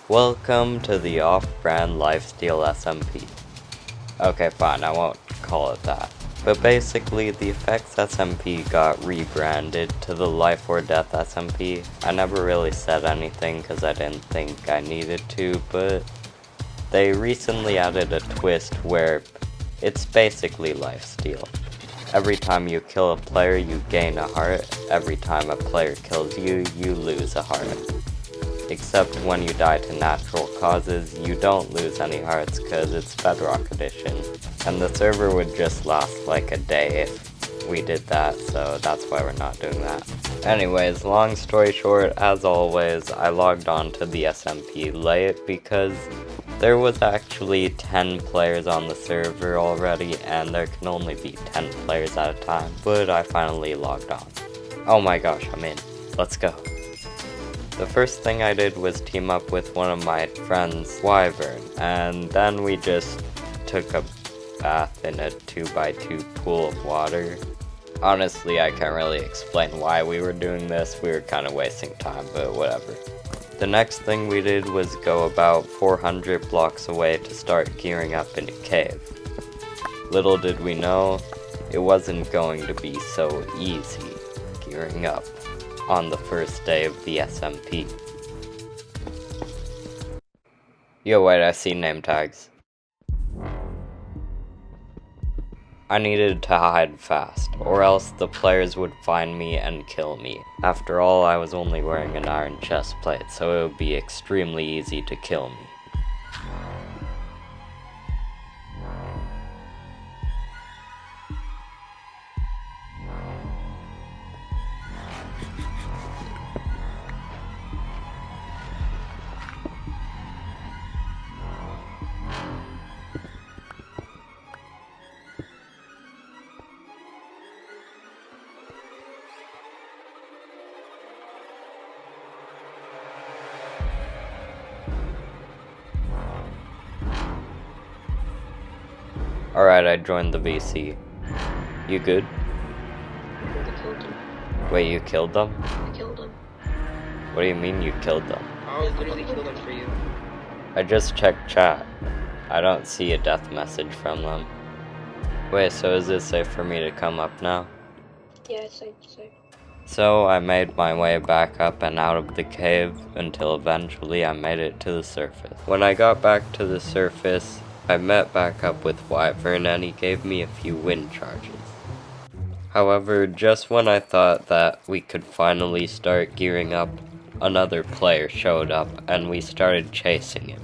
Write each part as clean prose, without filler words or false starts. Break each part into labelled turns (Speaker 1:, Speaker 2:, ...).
Speaker 1: Welcome to the off-brand Lifesteal SMP. Okay, fine, I won't call it that. But basically, the Effects SMP got rebranded to the Life or Death SMP. I never really said anything because I didn't think I needed to, but they recently added a twist where it's basically Lifesteal. Every time you kill a player, you gain a heart. Every time a player kills you, you lose a heart. Except when you die to natural causes, you don't lose any hearts because it's Bedrock Edition. And the server would just last like a day if we did that, so that's why we're not doing that. Anyways, long story short, as always, I logged on to the SMP late because there was actually 10 players on the server already, and there can only be 10 players at a time, but I finally logged on. Oh my gosh, I'm in. Let's go. The first thing I did was team up with one of my friends, Wyvern, and then we just took a bath in a 2x2 pool of water. Honestly, I can't really explain why we were doing this. We were kind of wasting time, but whatever. The next thing we did was go about 400 blocks away to start gearing up in a cave. Little did we know, it wasn't going to be so easy gearing up on the first day of the SMP. Yo, wait, I see name tags. I needed to hide fast, or else the players would find me and kill me. After all, I was only wearing an iron chest plate, so it would be extremely easy to kill me. Alright, I joined the VC. You good?
Speaker 2: I killed him.
Speaker 1: Wait, you killed them?
Speaker 2: I killed him.
Speaker 1: What do you mean you killed them?
Speaker 2: I literally killed him for you.
Speaker 1: I just checked chat. I don't see a death message from them. Wait, so is it safe for me to come up now?
Speaker 2: Yeah, it's safe.
Speaker 1: So I made my way back up and out of the cave until eventually I made it to the surface. When I got back to the surface, I met back up with Wyvern and he gave me a few wind charges. However, just when I thought that we could finally start gearing up, another player showed up and we started chasing him.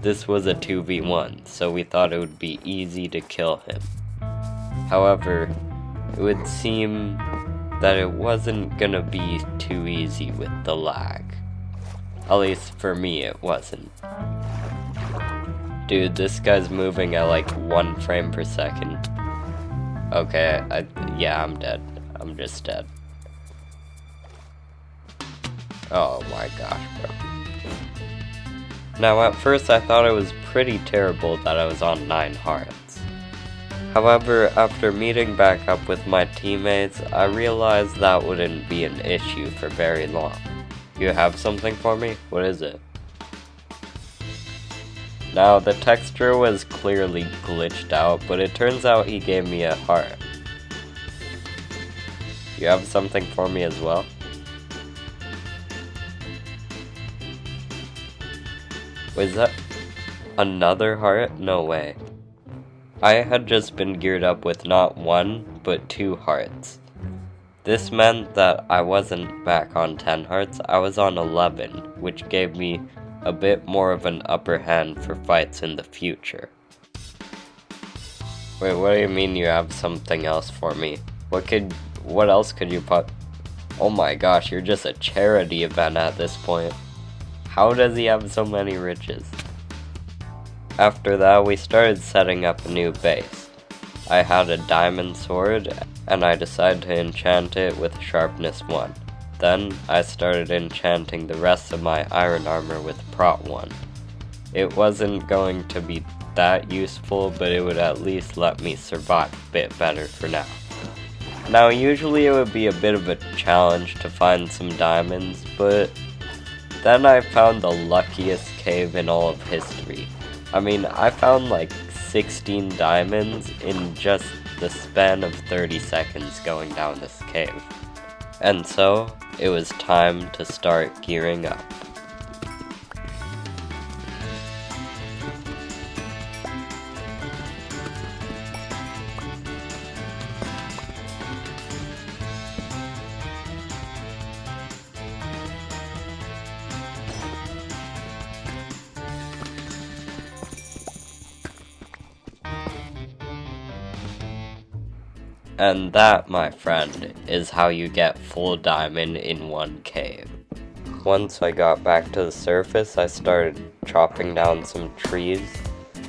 Speaker 1: This was a 2v1, so we thought it would be easy to kill him. However, it would seem that it wasn't gonna be too easy with the lag. At least for me it wasn't. Dude, this guy's moving at like 1 frame per second. Okay, yeah, I'm dead. I'm just dead. Oh my gosh, bro. Now at first I thought it was pretty terrible that I was on 9 hearts. However, after meeting back up with my teammates, I realized that wouldn't be an issue for very long. You have something for me? What is it? Now, the texture was clearly glitched out, but it turns out he gave me a heart. You have something for me as well? Was that another heart? No way. I had just been geared up with not 1, but 2 hearts. This meant that I wasn't back on 10 hearts, I was on 11, which gave me a bit more of an upper hand for fights in the future. Wait, what do you mean you have something else for me? What else could you put? Oh my gosh, you're just a charity event at this point. How does he have so many riches? After that, we started setting up a new base. I had a diamond sword, and I decided to enchant it with sharpness 1. Then, I started enchanting the rest of my iron armor with prot 1. It wasn't going to be that useful, but it would at least let me survive a bit better for now. Now, usually it would be a bit of a challenge to find some diamonds, but Then I found the luckiest cave in all of history. I mean, I found like 16 diamonds in just the span of 30 seconds going down this cave. And so, it was time to start gearing up. And that, my friend, is how you get full diamond in one cave. Once I got back to the surface, I started chopping down some trees,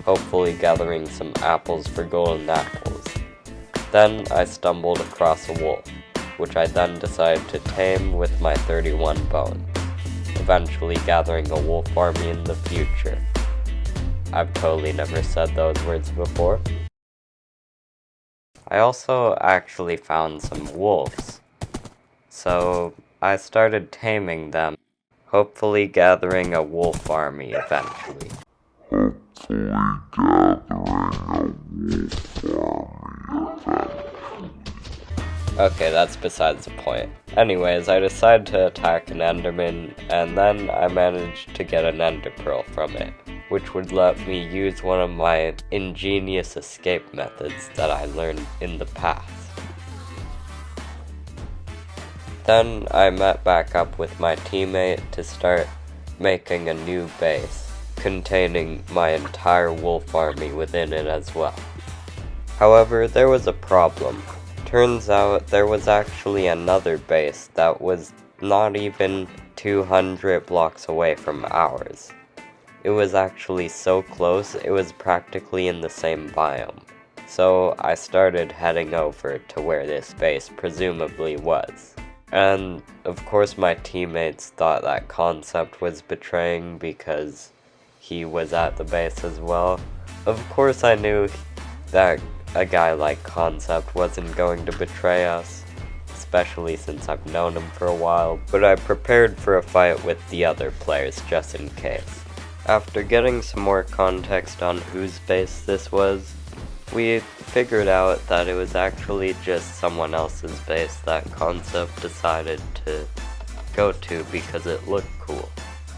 Speaker 1: hopefully gathering some apples for golden apples. Then I stumbled across a wolf, which I then decided to tame with my 31 bones, eventually gathering a wolf army in the future. I've totally never said those words before. I also actually found some wolves, so I started taming them, hopefully gathering a wolf army eventually. Okay, that's besides the point. Anyways, I decided to attack an enderman, and then I managed to get an ender pearl from it, which would let me use one of my ingenious escape methods that I learned in the past. Then I met back up with my teammate to start making a new base, containing my entire wolf army within it as well. However, there was a problem. Turns out there was actually another base that was not even 200 blocks away from ours. It was actually so close, it was practically in the same biome. So I started heading over to where this base presumably was. And of course my teammates thought that Concept was betraying because he was at the base as well. Of course I knew that a guy like Concept wasn't going to betray us, especially since I've known him for a while, but I prepared for a fight with the other players just in case. After getting some more context on whose base this was, we figured out that it was actually just someone else's base that Concept decided to go to because it looked cool.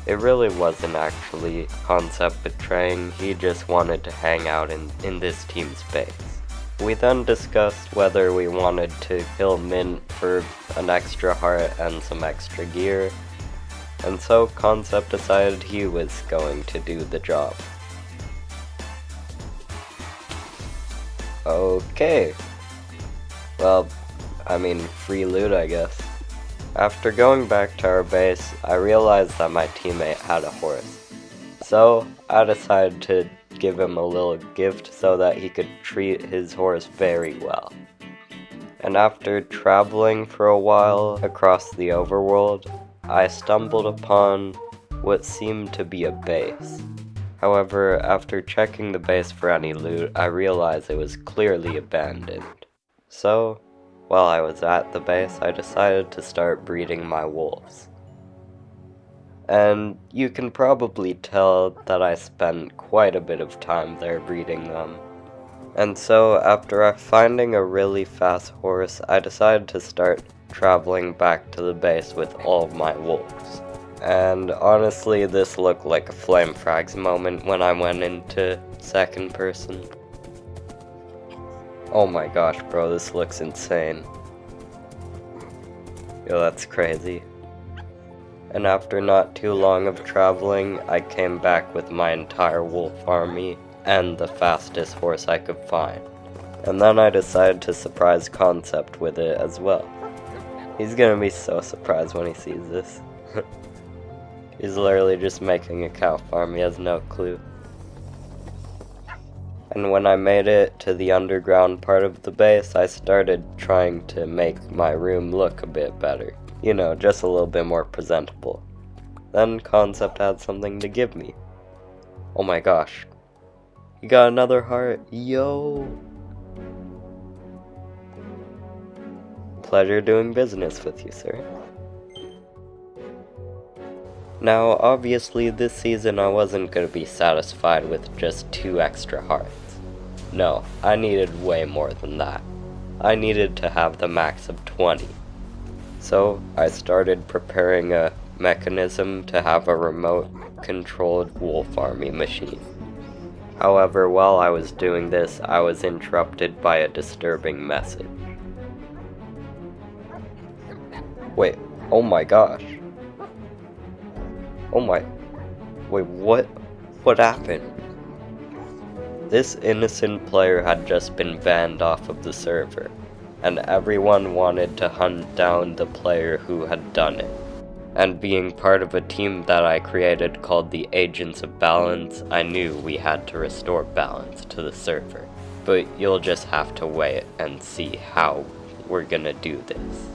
Speaker 1: It really wasn't actually Concept betraying, he just wanted to hang out in this team's base. We then discussed whether we wanted to kill Mint for an extra heart and some extra gear, and so Concept decided he was going to do the job. Okay. Well, I mean, free loot, I guess. After going back to our base, I realized that my teammate had a horse. So, I decided to give him a little gift so that he could treat his horse very well. And after traveling for a while across the overworld, I stumbled upon what seemed to be a base. However, after checking the base for any loot, I realized it was clearly abandoned. So, while I was at the base, I decided to start breeding my wolves. And you can probably tell that I spent quite a bit of time there breeding them. And so, after finding a really fast horse, I decided to start traveling back to the base with all of my wolves. And honestly, this looked like a Flame Frags moment when I went into second person. Oh my gosh, bro, this looks insane. Yo, that's crazy. And after not too long of traveling, I came back with my entire wolf army and the fastest horse I could find. And then I decided to surprise Concept with it as well. He's gonna be so surprised when he sees this. He's literally just making a cow farm, he has no clue. And when I made it to the underground part of the base, I started trying to make my room look a bit better. You know, just a little bit more presentable. Then Concept had something to give me. Oh my gosh. He got another heart. Yo! Pleasure doing business with you, sir. Now, obviously this season I wasn't gonna be satisfied with just 2 extra hearts. No, I needed way more than that. I needed to have the max of 20. So, I started preparing a mechanism to have a remote-controlled wool farming machine. However, while I was doing this, I was interrupted by a disturbing message. Wait, oh my gosh. Oh my... Wait, what? What happened? This innocent player had just been banned off of the server, and everyone wanted to hunt down the player who had done it. And being part of a team that I created called the Agents of Balance, I knew we had to restore balance to the server. But you'll just have to wait and see how we're gonna do this.